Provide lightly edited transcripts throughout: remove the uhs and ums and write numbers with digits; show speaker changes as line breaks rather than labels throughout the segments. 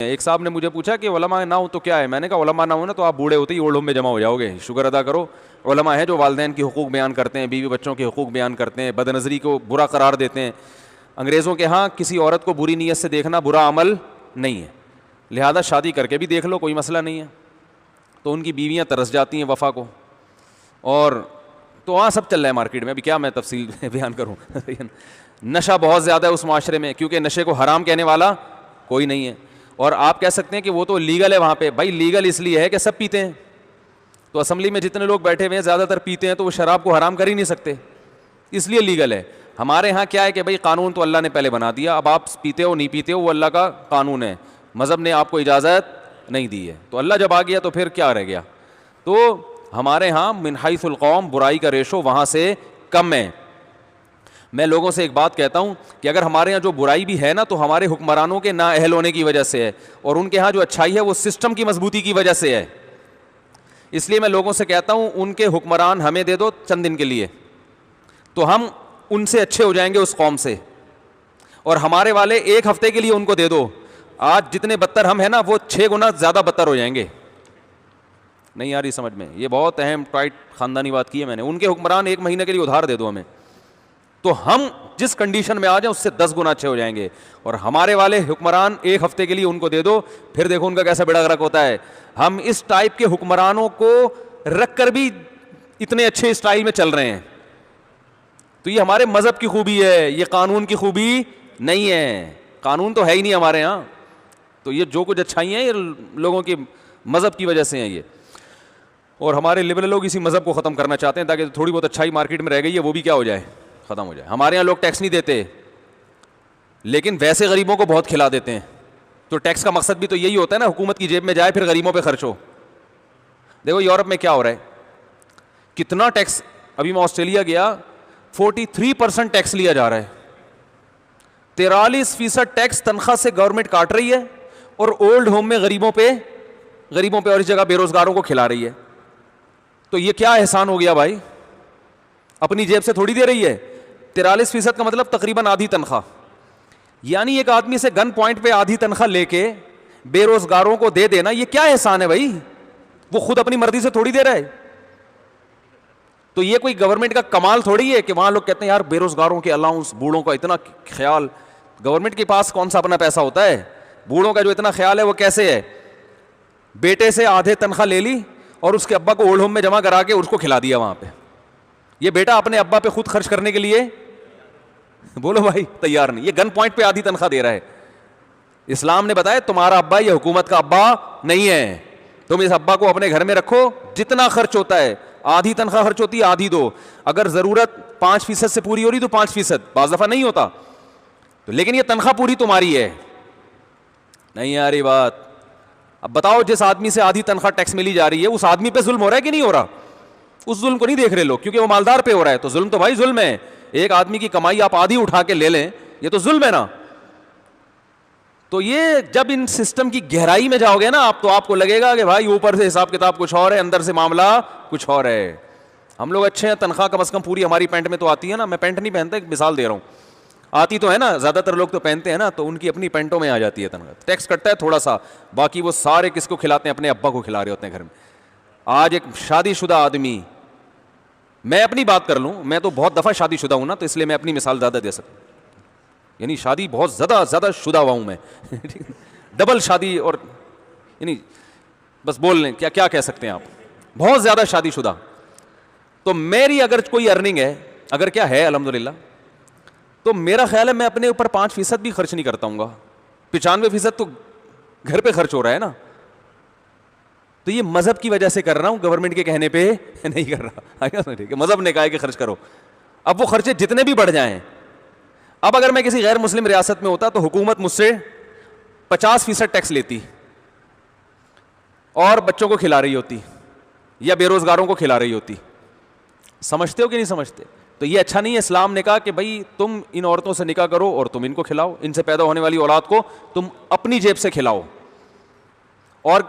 ایک صاحب نے مجھے پوچھا کہ علماء نہ ہو تو کیا ہے. میں نے کہا علماء نہ ہو نا تو آپ بوڑھے ہوتے ہی اولڈ ہوم میں جمع ہو جاؤ گے. شکر ادا کرو علماء ہیں جو والدین کی حقوق بیان کرتے ہیں, بیوی بچوں کے حقوق بیان کرتے ہیں, بد نظری کو برا قرار دیتے ہیں. انگریزوں کے ہاں کسی عورت کو بری نیت سے دیکھنا برا عمل نہیں ہے, لہذا شادی کر کے بھی دیکھ لو, کوئی مسئلہ نہیں ہے. تو ان کی بیویاں ترس جاتی ہیں وفا کو, اور تو وہاں سب چل رہا ہے مارکیٹ میں. ابھی کیا میں تفصیل بیان کروں. نشہ بہت زیادہ ہے اس معاشرے میں, کیونکہ نشے کو حرام کہنے والا کوئی نہیں ہے. اور آپ کہہ سکتے ہیں کہ وہ تو لیگل ہے وہاں پہ. بھائی لیگل اس لیے ہے کہ سب پیتے ہیں, تو اسمبلی میں جتنے لوگ بیٹھے ہوئے ہیں زیادہ تر پیتے ہیں, تو وہ شراب کو حرام کر ہی نہیں سکتے, اس لیے لیگل ہے. ہمارے ہاں کیا ہے کہ بھائی قانون تو اللہ نے پہلے بنا دیا, اب آپ پیتے ہو نہیں پیتے ہو وہ اللہ کا قانون ہے, مذہب نے آپ کو اجازت نہیں دی ہے. تو اللہ جب آ گیا تو پھر کیا رہ گیا. تو ہمارے ہاں من حیث القوم برائی کا ریشو وہاں سے کم ہے. میں لوگوں سے ایک بات کہتا ہوں کہ اگر ہمارے یہاں جو برائی بھی ہے نا تو ہمارے حکمرانوں کے نااہل ہونے کی وجہ سے ہے, اور ان کے ہاں جو اچھائی ہے وہ سسٹم کی مضبوطی کی وجہ سے ہے. اس لیے میں لوگوں سے کہتا ہوں ان کے حکمران ہمیں دے دو چند دن کے لیے, تو ہم ان سے اچھے ہو جائیں گے اس قوم سے, اور ہمارے والے ایک ہفتے کے لیے ان کو دے دو, آج جتنے بدتر ہم ہیں نا وہ 6 گنا زیادہ بدتر ہو جائیں گے. نہیں آ رہی سمجھ میں؟ یہ بہت اہم ٹائٹ خاندانی بات کی ہے میں نے. ان کے حکمران 1 مہینے کے لیے ادھار دے دو ہمیں, تو ہم جس کنڈیشن میں آ جائیں اس سے 10 گنا اچھے ہو جائیں گے. اور ہمارے والے حکمران 1 ہفتے کے لیے ان کو دے دو, پھر دیکھو ان کا کیسا بیڑا غرق ہوتا ہے. ہم اس ٹائپ کے حکمرانوں کو رکھ کر بھی اتنے اچھے اسٹائل میں چل رہے ہیں. تو یہ ہمارے مذہب کی خوبی ہے, یہ قانون کی خوبی نہیں ہے. قانون تو ہے ہی نہیں ہمارے ہاں, تو یہ جو کچھ اچھائی ہیں یہ لوگوں کی مذہب کی وجہ سے ہیں یہ. اور ہمارے لبرل لوگ اسی مذہب کو ختم کرنا چاہتے ہیں تاکہ تھوڑی بہت اچھائی مارکیٹ میں رہ گئی ہے وہ بھی کیا ہو جائے, ختم ہو جائے. ہمارے یہاں لوگ ٹیکس نہیں دیتے لیکن ویسے غریبوں کو بہت کھلا دیتے ہیں. تو ٹیکس کا مقصد بھی تو یہی ہوتا ہے نا, حکومت کی جیب میں جائے پھر غریبوں پہ خرچ ہو. دیکھو یورپ میں کیا ہو رہا ہے, کتنا ٹیکس. ابھی میں آسٹریلیا گیا, 43% ٹیکس لیا جا رہا ہے. 43% ٹیکس تنخواہ سے گورنمنٹ کاٹ رہی ہے, اور اولڈ ہوم میں غریبوں پہ اور اس جگہ بے روزگاروں کو کھلا رہی ہے. تو یہ کیا احسان ہو گیا بھائی, اپنی جیب سے تھوڑی دے رہی ہے. 43% کا مطلب تقریباً آدھی تنخواہ. یعنی ایک آدمی سے گن پوائنٹ پہ آدھی تنخواہ لے کے بے روزگاروں کو دے دینا, یہ کیا احسان ہے بھائی. وہ خود اپنی مرضی سے تھوڑی دے رہا ہے. تو یہ کوئی گورنمنٹ کا کمال تھوڑی ہے کہ وہاں لوگ کہتے ہیں یار بے روزگاروں کے الاؤنس, بوڑھوں کا اتنا خیال. گورنمنٹ کے پاس کون سا اپنا پیسہ ہوتا ہے؟ بوڑھوں کا جو اتنا خیال ہے وہ کیسے ہے؟ بیٹے سے آدھے تنخواہ لے لی اور اس کے ابا کو اولڈ ہوم میں جمع کرا کے اس کو کھلا دیا وہاں پہ. یہ بیٹا اپنے ابا پہ خود خرچ کرنے کے لیے بولو بھائی تیار نہیں. یہ گن پوائنٹ پہ آدھی تنخواہ دے رہا ہے. اسلام نے بتایا تمہارا ابا یہ حکومت کا ابا نہیں ہے, تم اس ابا کو اپنے گھر میں رکھو, جتنا خرچ ہوتا ہے آدھی تنخواہ خرچ ہوتی ہے آدھی دو. اگر ضرورت 5% سے پوری ہو رہی تو 5%, بعض دفعہ نہیں ہوتا تو, لیکن یہ تنخواہ پوری تمہاری ہے. نہیں آ رہی بات؟ اب بتاؤ جس آدمی سے آدھی تنخواہ ٹیکس ملی جا رہی ہے اس آدمی پہ ظلم ہو رہا ہے کہ نہیں ہو رہا؟ اس ظلم کو نہیں دیکھ رہے لوگ, کیونکہ وہ مالدار پہ ہو رہا ہے. تو ظلم تو بھائی ظلم ہے. ایک آدمی کی کمائی آپ آدھی اٹھا کے لے لیں, یہ تو ظلم ہے نا. تو یہ جب ان سسٹم کی گہرائی میں جاؤ گے نا آپ, تو آپ کو لگے گا کہ بھائی اوپر سے حساب کتاب کچھ اور ہے, اندر سے معاملہ کچھ اور ہے. ہم لوگ اچھے ہیں, تنخواہ کم از کم پوری ہماری پینٹ میں تو آتی ہے نا. میں پینٹ نہیں پہنتا, ایک مثال دے رہا ہوں. آتی تو ہے نا, زیادہ تر لوگ تو پہنتے ہیں نا, تو ان کی اپنی پینٹوں میں آ جاتی ہے تنخواہ. ٹیکس کٹتا ہے تھوڑا سا, باقی وہ سارے کس کو کھلاتے ہیں؟ اپنے ابا کو کھلا رہے ہوتے ہیں گھر میں. آج ایک شادی شدہ آدمی, میں اپنی بات کر لوں, میں تو بہت دفعہ شادی شدہ ہوں نا, تو اس لیے میں اپنی مثال زیادہ دے سکتا ہوں. یعنی شادی بہت زیادہ شدہ ہوا ہوں میں, ڈبل شادی, اور یعنی بس بول لیں کیا کہہ سکتے ہیں آپ, بہت زیادہ شادی شدہ. تو میری اگر کوئی ارننگ ہے, اگر کیا ہے الحمدللہ, تو میرا خیال ہے میں اپنے اوپر 5% بھی خرچ نہیں کرتا ہوں گا. 95% تو گھر پہ خرچ ہو رہا ہے نا. تو یہ مذہب کی وجہ سے کر رہا ہوں, گورنمنٹ کے کہنے پہ نہیں کر رہا. ٹھیک ہے, مذہب نے کہا ہے کہ خرچ کرو. اب وہ خرچے جتنے بھی بڑھ جائیں, اب اگر میں کسی غیر مسلم ریاست میں ہوتا تو حکومت مجھ سے 50% ٹیکس لیتی اور بچوں کو کھلا رہی ہوتی یا بے روزگاروں کو کھلا رہی ہوتی. سمجھتے ہو کہ نہیں سمجھتے؟ تو یہ اچھا نہیں ہے. اسلام نے کہا کہ بھائی تم ان عورتوں سے نکاح کرو اور تم ان کو کھلاؤ, ان سے پیدا ہونے والی اولاد کو تم اپنی جیب سے کھلاؤ. اور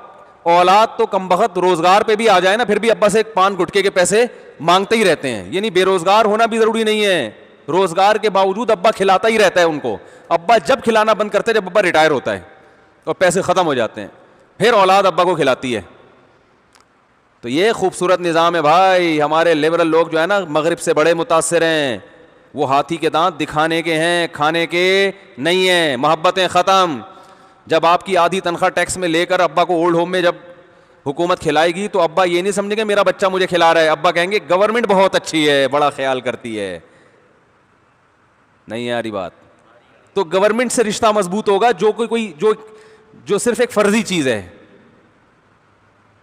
اولاد تو کم بخت روزگار پہ بھی آ جائے نا, پھر بھی ابا سے پان گٹکے کے پیسے مانگتے ہی رہتے ہیں. یعنی بے روزگار ہونا بھی ضروری نہیں ہے, روزگار کے باوجود ابا کھلاتا ہی رہتا ہے ان کو. ابا جب کھلانا بند کرتے ہیں جب ابا ریٹائر ہوتا ہے, اور پیسے ختم ہو جاتے ہیں, پھر اولاد ابا کو کھلاتی ہے. تو یہ خوبصورت نظام ہے بھائی. ہمارے لبرل لوگ جو ہے نا مغرب سے بڑے متاثر ہیں. وہ ہاتھی کے دانت دکھانے کے ہیں, کھانے کے نہیں ہیں. محبتیں ختم. جب آپ کی آدھی تنخواہ ٹیکس میں لے کر ابا کو اولڈ ہوم میں جب حکومت کھلائے گی تو ابا یہ نہیں سمجھیں گے میرا بچہ مجھے کھلا رہا ہے, ابا کہیں گے گورنمنٹ بہت اچھی ہے, بڑا خیال کرتی ہے. نہیں یاری بات. تو گورنمنٹ سے رشتہ مضبوط ہوگا جو صرف ایک فرضی چیز ہے.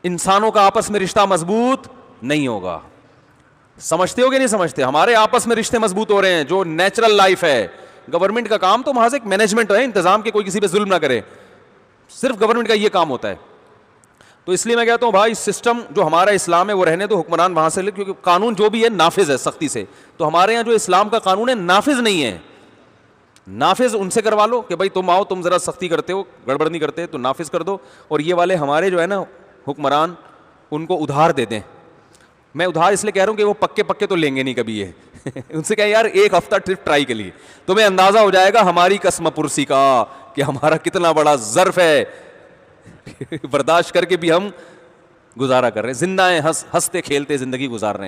انسانوں کا آپس میں رشتہ مضبوط نہیں ہوگا. سمجھتے ہو کہ نہیں سمجھتے؟ ہمارے آپس میں رشتے مضبوط ہو رہے ہیں جو نیچرل لائف ہے. گورنمنٹ کا کام تو محض ایک مینجمنٹ ہے, انتظام کے, کوئی کسی پہ ظلم نہ کرے, صرف گورنمنٹ کا یہ کام ہوتا ہے. تو اس لیے میں کہتا ہوں بھائی سسٹم جو ہمارا اسلام ہے وہ رہنے تو, حکمران وہاں سے لے, کیونکہ قانون جو بھی ہے نافذ ہے سختی سے. تو ہمارے یہاں جو اسلام کا قانون ہے نافذ نہیں ہے. نافذ ان سے کروا لو کہ بھائی تم آؤ, تم ذرا سختی کرتے ہو, گڑبڑ نہیں کرتے تو نافذ کر دو. اور یہ والے ہمارے جو ہے نا حکمران, ان کو ادھار دے دیں. میں ادھار اس لیے کہہ رہا ہوں کہ وہ پکے تو لیں گے نہیں کبھی یہ. ان سے کہیں یار ایک ہفتہ ٹرپ ٹرائی کے لیے, تمہیں اندازہ ہو جائے گا ہماری قسم پرسی کا کہ ہمارا کتنا بڑا ظرف ہے, برداشت کر کے بھی ہم گزارا کر رہے ہیں, زندہ ہیں, ہنستے کھیلتے زندگی گزار رہے ہیں.